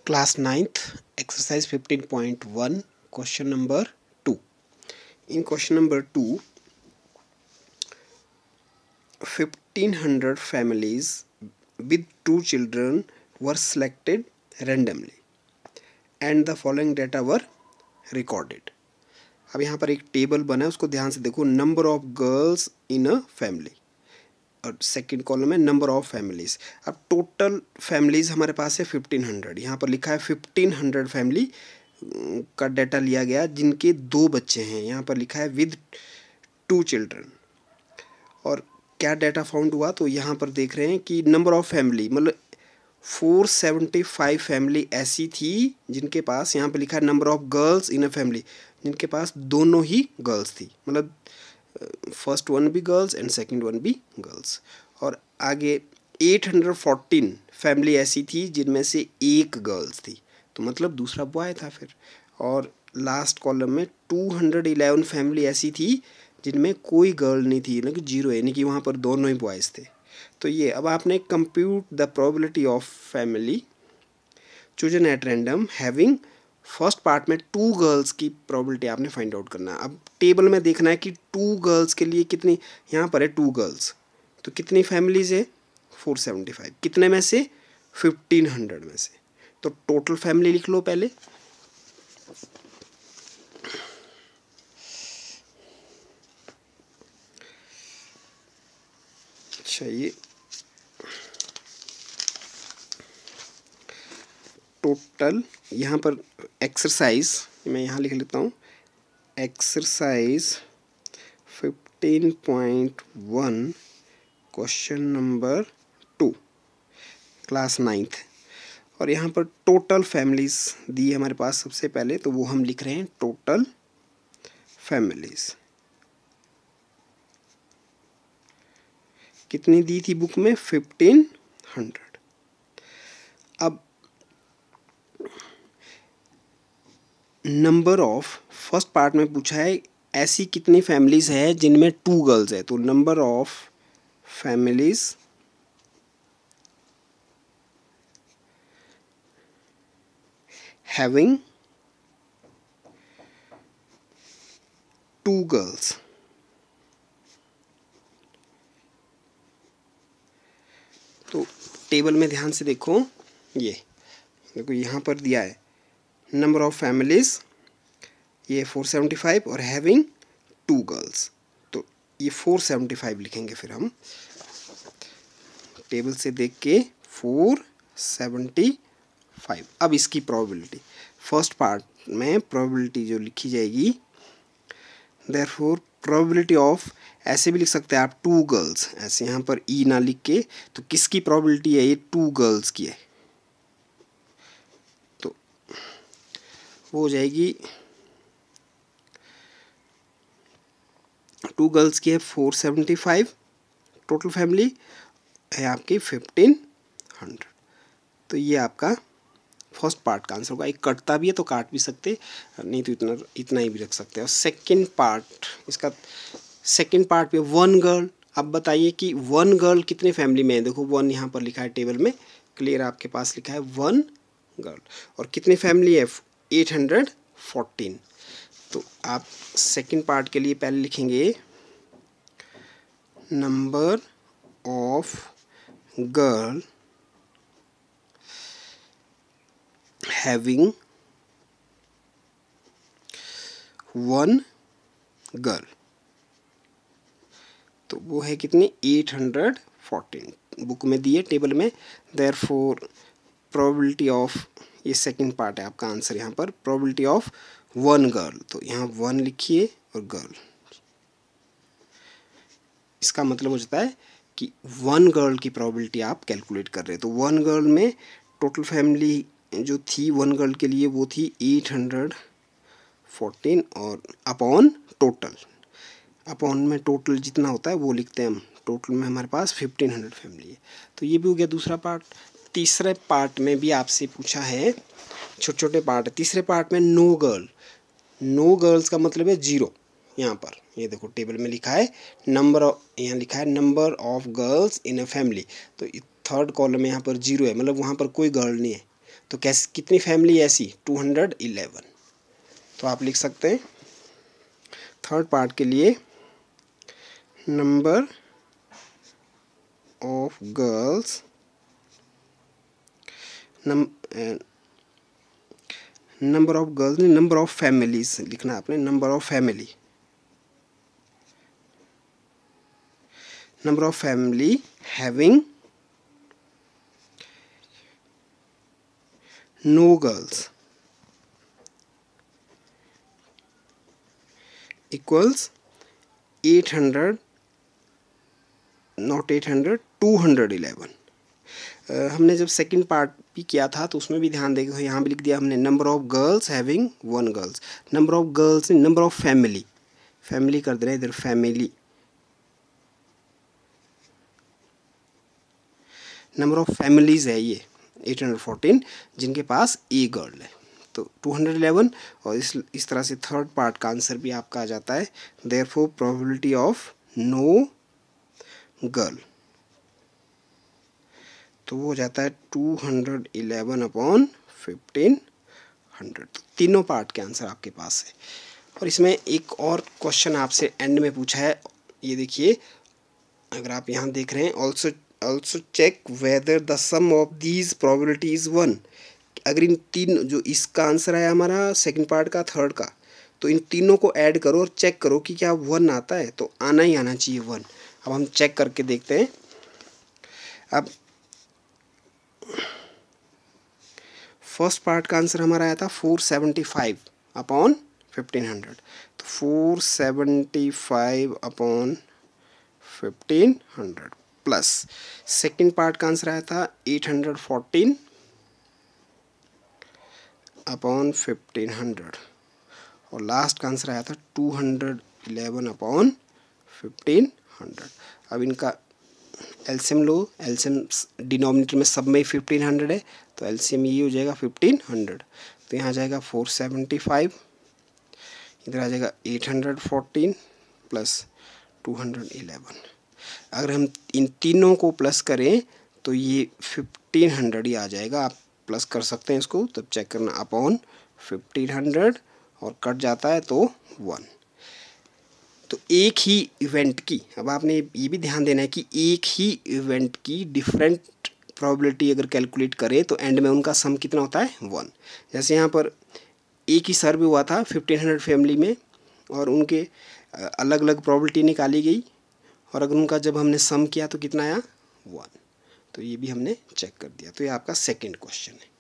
Class 9th, exercise 15.1, question number 2. In question number 2, 1500 families with 2 children were selected randomly and the following data were recorded. अब यहाँ पर एक table बना है, उसको ध्यान से देखो. Number of girls in a family और सेकंड कॉलम में नंबर ऑफ फैमिलीज. अब टोटल फैमिलीज हमारे पास है 1500. यहाँ पर लिखा है 1500 फैमिली का डाटा लिया गया जिनके 2 बच्चे हैं. यहाँ पर लिखा है विद 2 चिल्ड्रन. और क्या डाटा फाउंड हुआ, तो यहाँ पर देख रहे हैं कि नंबर ऑफ फैमिली मतलब 475 फैमिली ऐसी थी जिनके पास, यहाँ पर लिखा है number of girls in a family, जिनके पास दोनों ही गर्ल्स थी, मतलब फर्स्ट वन भी गर्ल्स एंड सेकंड वन भी गर्ल्स. और आगे 814 फैमिली ऐसी थी जिनमें से एक गर्ल्स थी, तो मतलब दूसरा बॉय था फिर. और लास्ट कॉलम में 211 फैमिली ऐसी थी जिनमें कोई गर्ल नहीं थी, यानी कि जीरो, यानी कि वहाँ पर दोनों ही बॉयज़ थे. तो ये अब आपने compute the probability of family chosen at random having, first part में 2 गर्ल्स की प्रोबेबिलिटी आपने फाइंड आउट करना है. अब टेबल में देखना है कि 2 गर्ल्स के लिए कितनी, यहाँ पर है 2 गर्ल्स, तो कितनी फैमिलीज है 475, कितने में से 1500 में से. तो टोटल फैमिली लिख लो पहले. अच्छा, ये टोटल यहाँ पर एक्सरसाइज मैं यहाँ लिख लेता हूँ. Exercise 15.1 question number 2 class 9th. और यहाँ पर टोटल फैमिलीज दी है हमारे पास सबसे पहले, तो वो हम लिख रहे हैं टोटल फैमिलीज. कितनी दी थी बुक में 1500. अब नंबर ऑफ, फर्स्ट पार्ट में पूछा है ऐसी कितनी फैमिलीज है जिनमें 2 गर्ल्स है, तो number of families having 2 girls. तो टेबल में ध्यान से देखो, ये देखो यहाँ पर दिया है नंबर ऑफ फैमिलीज, ये 475 और हैविंग 2 गर्ल्स, तो ये 475 लिखेंगे फिर हम टेबल से देख के 475. अब इसकी प्रोबेबिलिटी फर्स्ट पार्ट में प्रोबेबिलिटी जो लिखी जाएगी, देयरफॉर प्रोबेबिलिटी ऑफ, ऐसे भी लिख सकते हैं आप 2 गर्ल्स, ऐसे यहाँ पर ई ना लिख के, तो किसकी प्रोबेबिलिटी है, ये 2 गर्ल्स की है, तो वो हो जाएगी 2 गर्ल्स की है 475, टोटल फैमिली है आपकी 1500. तो ये आपका फर्स्ट पार्ट का आंसर होगा. एक कटता भी है तो काट भी सकते, नहीं तो इतना ही भी रख सकते हैं. और सेकंड पार्ट, इसका सेकंड पार्ट पे 1 गर्ल. अब बताइए कि 1 गर्ल कितने फैमिली में है, देखो 1 यहाँ पर लिखा है टेबल में, क्लियर आपके पास लिखा है 1 गर्ल. और कितनी फैमिली है 814. तो आप सेकंड पार्ट के लिए पहले लिखेंगे number of girl having 1 girl, तो वो है कितनी 814 बुक में दी है टेबल में. देयरफॉर प्रोबेबिलिटी ऑफ, ये सेकंड पार्ट है आपका आंसर यहाँ पर, प्रोबेबिलिटी ऑफ 1 गर्ल, तो यहाँ 1 लिखिए और गर्ल. इसका मतलब हो जाता है कि 1 गर्ल की प्रोबेबिलिटी आप कैलकुलेट कर रहे हैं. तो 1 गर्ल में टोटल फैमिली जो थी 1 गर्ल के लिए वो थी 814 और अपॉन टोटल, अपॉन में टोटल जितना होता है वो लिखते हैं हम. टोटल में हमारे पास 1500 फैमिली है. तो ये भी हो गया दूसरा पार्ट. तीसरे पार्ट में भी आपसे पूछा है, छोटे छोटे पार्ट है. तीसरे पार्ट में नो गर्ल, नो गर्ल्स का मतलब है 0. यहाँ पर ये देखो टेबल में लिखा है नंबर ऑफ, यहाँ लिखा है number of girls in a family, तो थर्ड कॉलम में यहाँ पर 0 है, मतलब वहाँ पर कोई गर्ल नहीं है. तो कैसे कितनी फैमिली ऐसी 211। तो आप लिख सकते हैं थर्ड पार्ट के लिए number of girls number of girls नहीं, नंबर ऑफ फैमिलीज लिखना है आपने, number of family, number of family having no girls equals 800, not 800, 211। हमने जब सेकंड पार्ट भी किया था तो उसमें भी ध्यान देगा, यहाँ भी लिख दिया हमने number of girls having 1 girls, number of girls नहीं, नंबर ऑफ फैमिली, फैमिली कर दे रहे हैं इधर, फैमिली, नंबर ऑफ फैमिलीज है ये 814 जिनके पास ए गर्ल है, तो 211। और इस तरह से थर्ड पार्ट का आंसर भी आपका आ जाता है, therefore probability of no girl, तो वो हो जाता है 211 अपॉन 1500। तो तीनों पार्ट के आंसर आपके पास है। और इसमें एक और क्वेश्चन आपसे एंड में पूछा है, ये देखिए, अगर आप यहाँ देख रहे हैं, also check whether the sum of these probability is 1। अगर इन तीन, जो इसका आंसर है हमारा सेकंड पार्ट का, थर्ड का, तो इन तीनों को ऐड करो और चेक करो कि क्या 1 आता है, तो आना ही आना चाहिए 1। अब हम चेक करके देखते हैं। अब फर्स्ट पार्ट का आंसर हमारा आया था 475 अपॉन 1500, तो 475 अपॉन 1500 प्लस सेकेंड पार्ट का आंसर आया था 814 अपॉन 1500 और लास्ट का आंसर आया था 211 अपॉन 1500। अब इनका एलसीएम लो, एलसीएम डिनोमिनेटर में सब में 1500 है, तो एलसीएम ये हो जाएगा 1500, तो यहाँ आ जाएगा 475, इधर आ जाएगा 814 प्लस 211। अगर हम इन तीनों को प्लस करें तो ये 1500 ही आ जाएगा, आप प्लस कर सकते हैं इसको, तब चेक करना अपॉन 1500 और कट जाता है तो 1। तो एक ही इवेंट की, अब आपने ये भी ध्यान देना है कि एक ही इवेंट की डिफरेंट प्रोबेबिलिटी अगर कैलकुलेट करें तो एंड में उनका सम कितना होता है 1। जैसे यहाँ पर एक ही सर्वे हुआ था 1500 फैमिली में और उनके अलग अलग प्रोबेबिलिटी निकाली गई और अगर उनका जब हमने सम किया तो कितना आया 1। तो ये भी हमने चेक कर दिया। तो ये आपका सेकंड क्वेश्चन है।